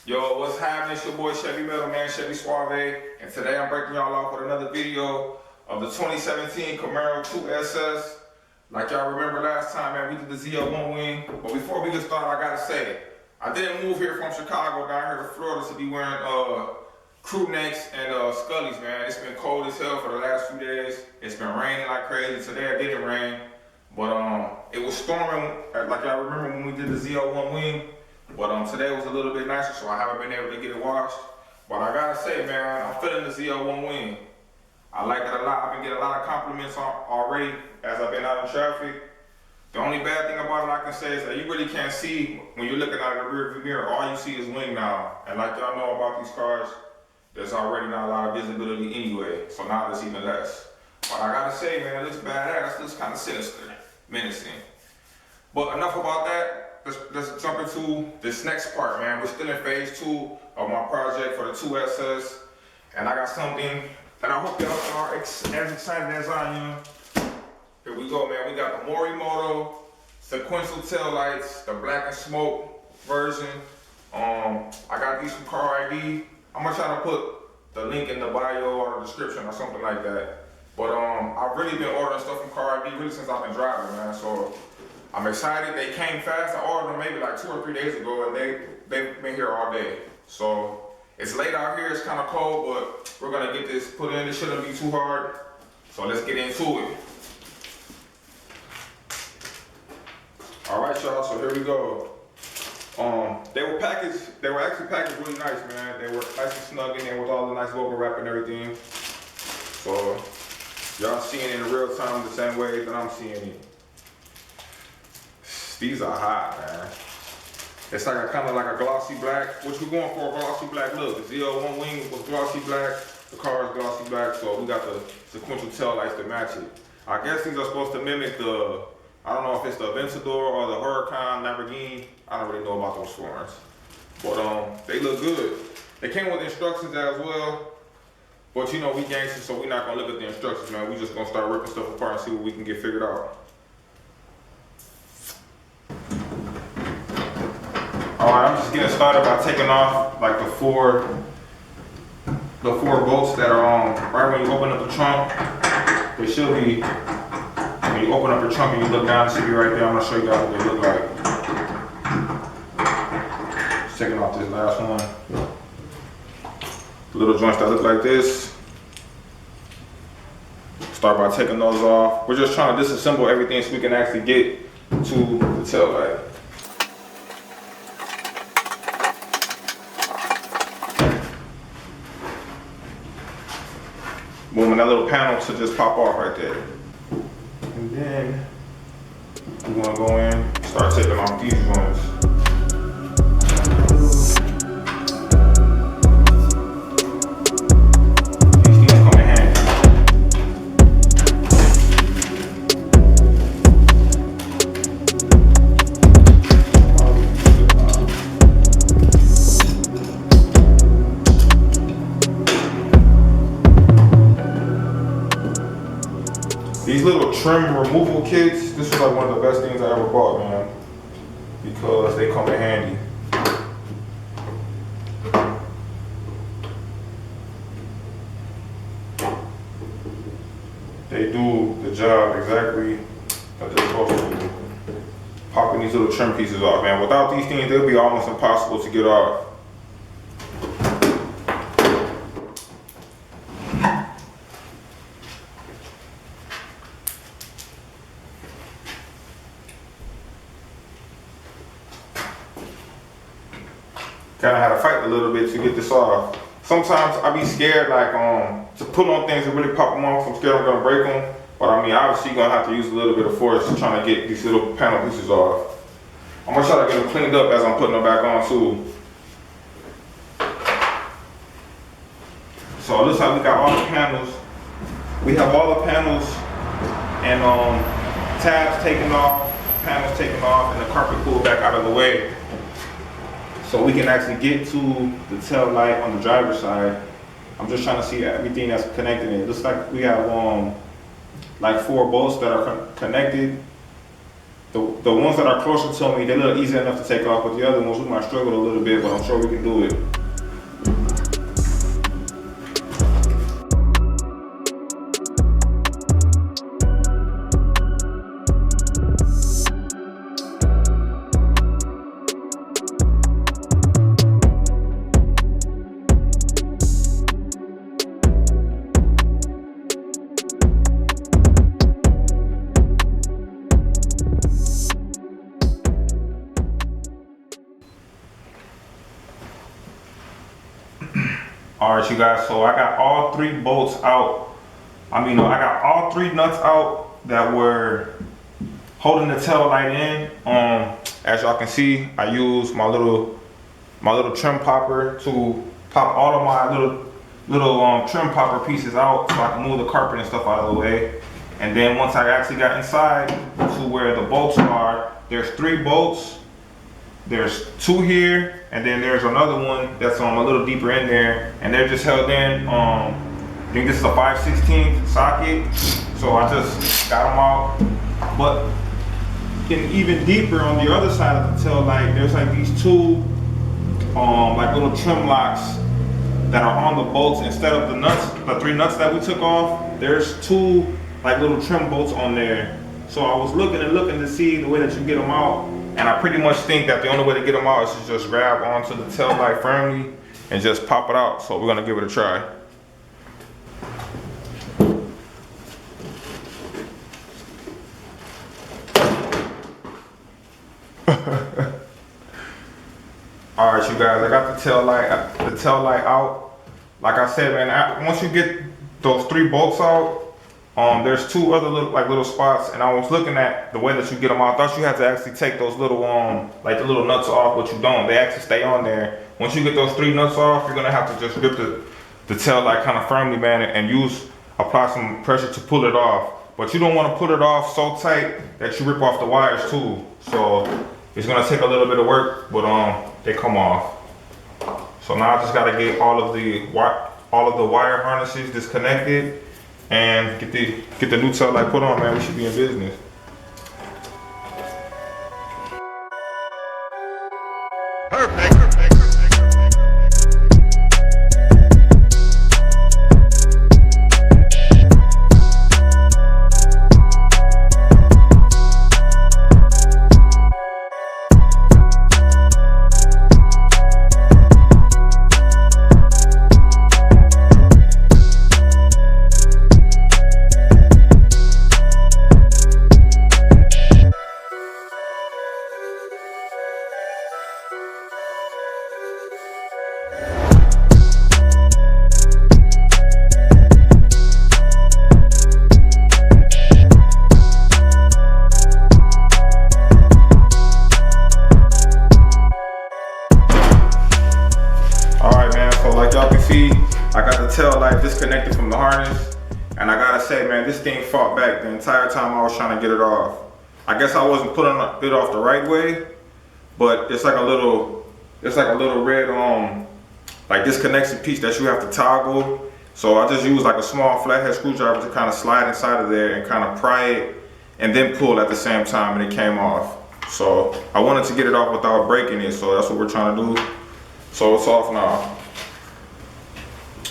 Yo, what's happening? It's your boy Chevy Metal Man, ChevySuave, and today I'm breaking y'all off with another video of the 2017 Camaro 2SS. Like y'all remember last time, man, we did the ZL1 wing. But before we get started, I gotta say, I didn't move here from Chicago down here to Florida to be wearing crew necks and scullies, man. It's been cold as hell for the last few days. It's been raining like crazy. Today it didn't rain, but it was storming. Like y'all remember when we did the ZL1 wing. But today was a little bit nicer, so I haven't been able to get it washed. But I gotta say, man, I'm feeling the ZL1 wing. I like it a lot. I've been getting a lot of compliments already as I've been out in traffic. The only bad thing about it I can say is that you really can't see when you're looking out of the rear view mirror. All you see is wing now. And like y'all know about these cars, there's already not a lot of visibility anyway. So now there's even less. But I gotta say, man, it looks badass. It looks kind of sinister, menacing. But enough about that. Let's jump into this next part, man. We're still in phase 2 of my project for the 2SS. And I got something that I hope y'all are as excited as I am. Here we go, man. We got the Morimoto sequential tail lights, the black and smoke version. I got these from Car ID. I'm gonna try to put the link in the bio or the description or something like that. But I've really been ordering stuff from Car ID really since I've been driving, man. So I'm excited. They came fast. I ordered them maybe like 2 or 3 days ago, and they've been here all day. So it's late out here. It's kind of cold, but we're gonna get this put in. It shouldn't be too hard. So let's get into it. All right, y'all. So here we go. They were actually packaged really nice, man. They were nice and snug in there with all the nice logo wrap and everything. So y'all seeing it in real time the same way that I'm seeing it. These are hot, man. It's like kind of like a glossy black, which we're going for a glossy black look. The ZL1 wing was glossy black, the car is glossy black, so we got the sequential tail lights to match it. I guess these are supposed to mimic the, I don't know if it's the Aventador or the Huracan Lamborghini. I don't really know about those forms. But they look good. They came with instructions as well. But you know, we gangsters, so we're not gonna look at the instructions, man. We just gonna start ripping stuff apart and see what we can get figured out. Alright, I'm just getting started by taking off like the four bolts that are on right when you open up the trunk. They should be, when you open up your trunk and you look down, it should be right there. I'm gonna show you guys what they look like. Just taking off this last one. Little joints that look like this. Start by taking those off. We're just trying to disassemble everything so we can actually get to the tail light. Boom, and that little panel should just pop off right there. And then we're gonna go in, start taking off these joints. These things come in handy. These little trim removal kits, this is like one of the best things I ever bought, man, because they come in handy. They do the job exactly that they're supposed to do. Popping these little trim pieces off, man. Without these things, they'll be almost impossible to get off. Kind of had to fight a little bit to get this off. Sometimes I be scared, like to pull on things and really pop them off. I'm scared I'm gonna break them. But I mean, obviously you're gonna have to use a little bit of force trying to get these little panel pieces off. I'm gonna try to get them cleaned up as I'm putting them back on too. So it looks like we got all the panels. We have all the panels and tabs taken off, panels taken off, and the carpet pulled back out of the way. So we can actually get to the tail light on the driver's side. I'm just trying to see everything that's connected in. It looks like we have like 4 bolts that are connected. the ones that are closer to me, they look easy enough to take off, but the other ones we might struggle a little bit, but I'm sure we can do it. All right, you guys, so I got all 3 bolts out. I got all 3 nuts out that were holding the tail light in. As y'all can see, I used my little trim popper to pop all of my little trim popper pieces out so I can move the carpet and stuff out of the way. And then once I actually got inside to where the bolts are, there's 3 bolts. There's 2 here, and then there's another one that's a little deeper in there, and they're just held in. I think this is a 5/16 socket, so I just got them out. But even deeper on the other side of the tail light, there's like these 2 like little trim locks that are on the bolts instead of the nuts, the 3 nuts that we took off. There's 2 like little trim bolts on there. So I was looking to see the way that you get them out. And I pretty much think that the only way to get them out is to just grab onto the tail light firmly and just pop it out. So we're gonna give it a try. All right, you guys, I got the tail light out. Like I said, man, once you get those 3 bolts out, there's 2 other little spots, and I was looking at the way that you get them out. I thought you had to actually take those little like the little nuts off, but you don't. They actually stay on there. Once you get those 3 nuts off, you're gonna have to just grip the tail light kind of firmly, man, and apply some pressure to pull it off. But you don't want to pull it off so tight that you rip off the wires too. So it's gonna take a little bit of work, but they come off. So now I just gotta get all of the wire harnesses disconnected and get the new tail light put on, man. We should be in business. Perfect. I got the tail light disconnected from the harness, and I gotta say, man, this thing fought back the entire time I was trying to get it off. I guess I wasn't putting it off the right way, but it's like a little red like disconnection piece that you have to toggle. So I just used like a small flathead screwdriver to kind of slide inside of there and kind of pry it and then pull at the same time, and it came off. So I wanted to get it off without breaking it, so that's what we're trying to do. So it's off now.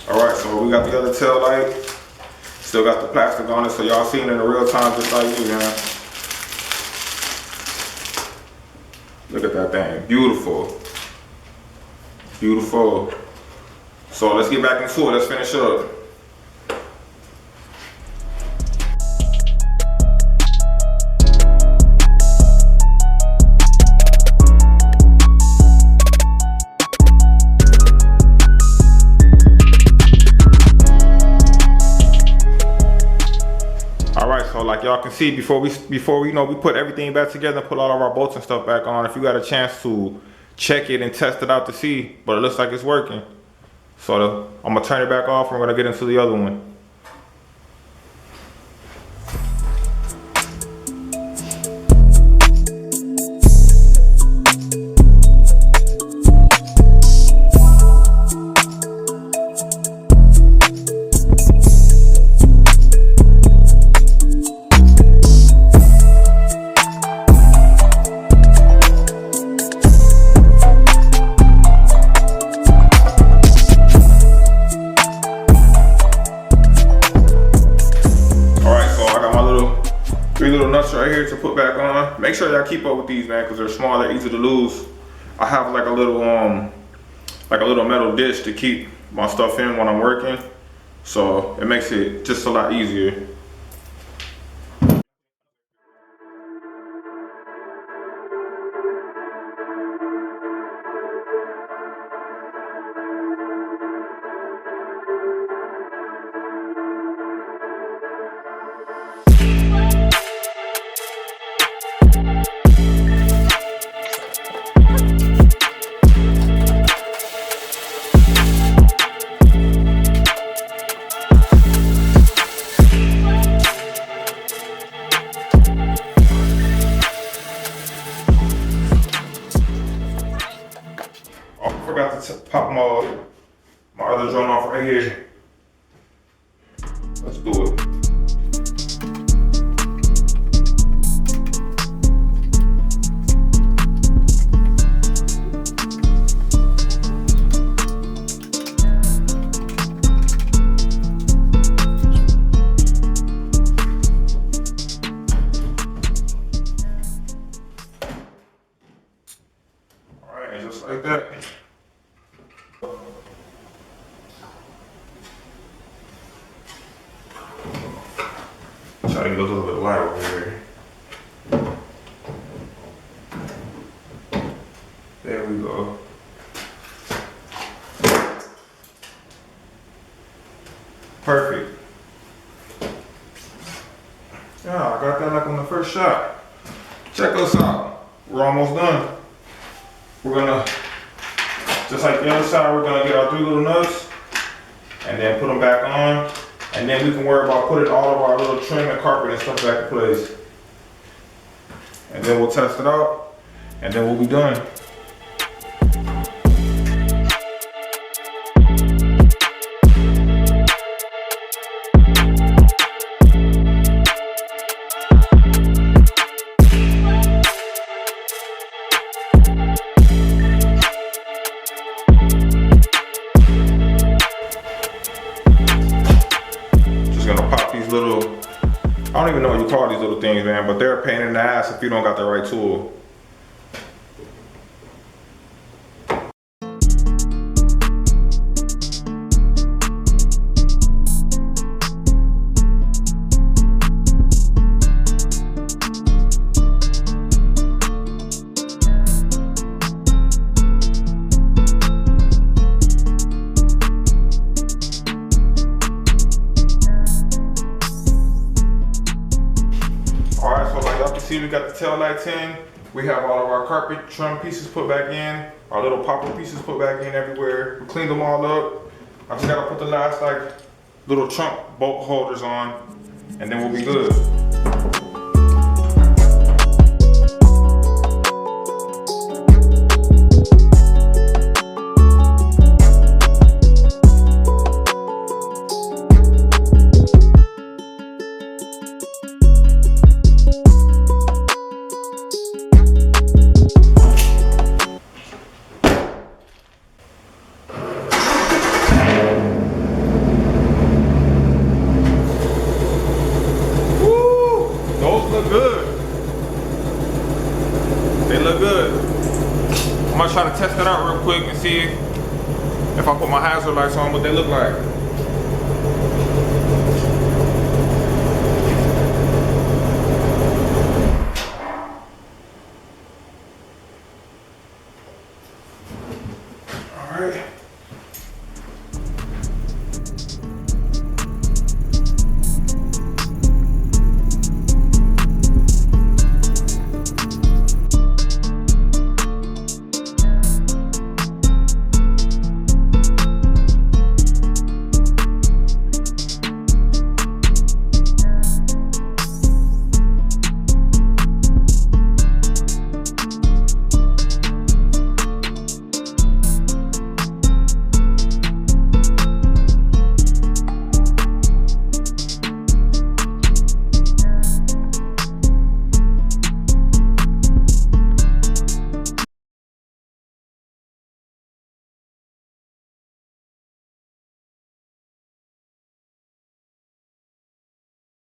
All right, so we got the other tail light. Still got the plastic on it, so y'all seen it in real time just like you, man. Look at that thing, beautiful. Beautiful. So let's get back into it, let's finish up. So like y'all can see, before we put everything back together and put all of our bolts and stuff back on, if you got a chance to check it and test it out to see, but it looks like it's working. So I'm gonna turn it back off and we're gonna get into the other one. make sure y'all keep up with these, man, because they're small, they're easy to lose. I have like a little metal dish to keep my stuff in when I'm working, so it makes it just a lot easier. Forgot to pop my other joint off right here. Let's do it. All right, and just like that. Try to get a little bit of light over here. There we go. Perfect. Yeah, I got that like on the first shot. Check us out. We're almost done. We're gonna, just like the other side, we're gonna get our 3 little nuts and then put them back on. And then we can worry about putting all of our little trim and carpet and stuff back in place. And then we'll test it out, and then we'll be done. I don't even know what you call these little things, man, but they're a pain in the ass if you don't got the right tool. See, we got the tail lights in. We have all of our carpet trim pieces put back in. Our little popper pieces put back in everywhere. We cleaned them all up. I just gotta put the last like little trunk bolt holders on, and then we'll be good. I'm gonna try to test it out real quick and see if I put my hazard lights on what they look like. All right.